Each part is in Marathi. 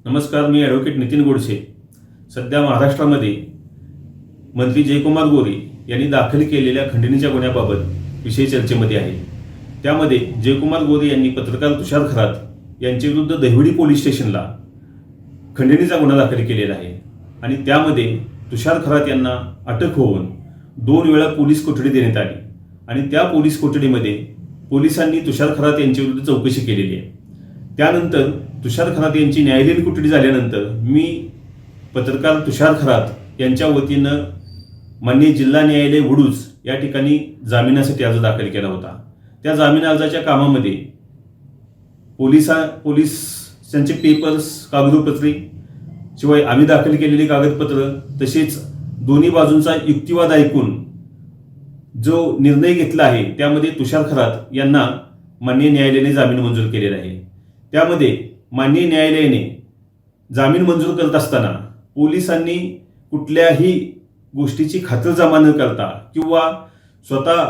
नमस्कार, मी ॲडव्होकेट नितीन गोडसे. सध्या महाराष्ट्रामध्ये मंत्री जयकुमार गोरे यांनी दाखल केलेल्या खंडणीच्या गुन्ह्याबाबत विषय चर्चेमध्ये आहे. त्यामध्ये जयकुमार गोरे यांनी पत्रकार तुषार खरात यांच्याविरुद्ध दहिवडी पोलीस स्टेशनला खंडणीचा गुन्हा दाखल केलेला आहे आणि त्यामध्ये तुषार खरात यांना अटक होऊन 2 वेळा पोलीस कोठडी देण्यात आली आणि त्या पोलीस कोठडीमध्ये पोलिसांनी तुषार खरात यांच्याविरुद्ध चौकशी केलेली आहे. त्यानंतर तुषार खरात यांची न्यायालयीन कोठडी झाल्यानंतर मी पत्रकार तुषार खरात यांच्या वतीनं माननीय जिल्हा न्यायालय वडूज या ठिकाणी जामिनासाठी अर्ज दाखल केला होता. त्या जामीन अर्जाच्या कामामध्ये पोलिसांचे पेपर्स, कागदोपत्री, शिवाय आम्ही दाखल केलेली कागदपत्र, तसेच दोन्ही बाजूंचा युक्तिवाद ऐकून जो निर्णय घेतला आहे त्यामध्ये तुषार खरात यांना माननीय न्यायालयाने जामीन मंजूर केलेला आहे. त्यामध्ये माननीय न्यायालयाने जामीन मंजूर करत असताना पोलिसांनी कुठल्याही गोष्टीची खातरजमा न करता किंवा स्वतः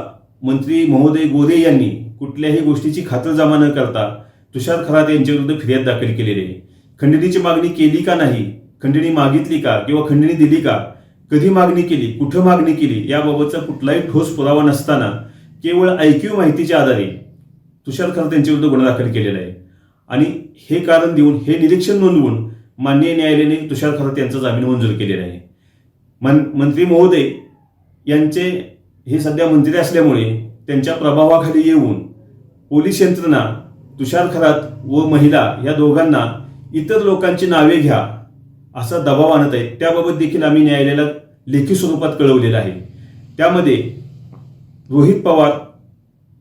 मंत्री महोदय गोरे यांनी कुठल्याही गोष्टीची खातरजमा न करता तुषार खरात यांच्याविरुद्ध फिर्याद दाखल केलेली आहे. खंडणीची मागणी केली का नाही, खंडणी मागितली का किंवा खंडणी दिली का, कधी मागणी केली, कुठं मागणी केली याबाबतचा कुठलाही ठोस पुरावा नसताना केवळ ऐकीव माहितीच्या आधारे तुषार खरात यांच्याविरुद्ध गुन्हा दाखल केलेला आहे आणि हे कारण देऊन, हे निरीक्षण नोंदवून माननीय न्यायालयाने तुषार खरात यांचा जामीन मंजूर केलेला आहे. मंत्री महोदय यांचे हे सध्या मंत्री असल्यामुळे त्यांच्या प्रभावाखाली येऊन पोलीस यंत्रणा तुषार खरात व महिला या दोघांना इतर लोकांची नावे घ्या असा दबाव आणत आहे. त्याबाबत देखील आम्ही न्यायालयाला लेखी स्वरूपात कळवलेलं आहे. त्यामध्ये रोहित पवार,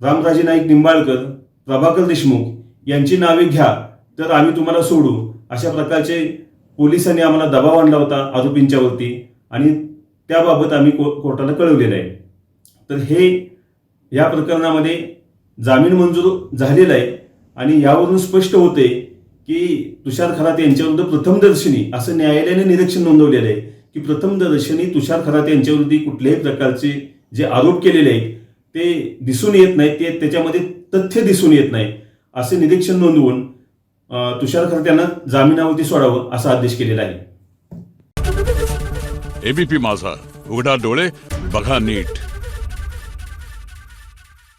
रामराजे नाईक निंबाळकर, प्रभाकर देशमुख यांची नावे घ्या तर आम्ही तुम्हाला सोडू, अशा प्रकारचे पोलिसांनी आम्हाला दबाव आणला होता आरोपींच्यावरती आणि त्याबाबत आम्ही कोर्टाला कळवलेलं आहे. तर हे या प्रकरणामध्ये जामीन मंजूर झालेला आहे आणि यावरून स्पष्ट होते की तुषार खरात यांच्याविरुद्ध प्रथमदर्शनी असं न्यायालयाने निरीक्षण नोंदवलेलं आहे की प्रथमदर्शनी तुषार खरात यांच्याविरुद्ध कुठल्याही प्रकारचे जे आरोप केलेले आहेत ते दिसून येत नाहीत, ते त्याच्यामध्ये तथ्य दिसून येत नाही, असे निरीक्षण नोंदवून तुषार खरात यांना जामिनावरती सोडावं असा आदेश केलेला आहे. एबीपी माझा, उघडा डोळे बघा नीट.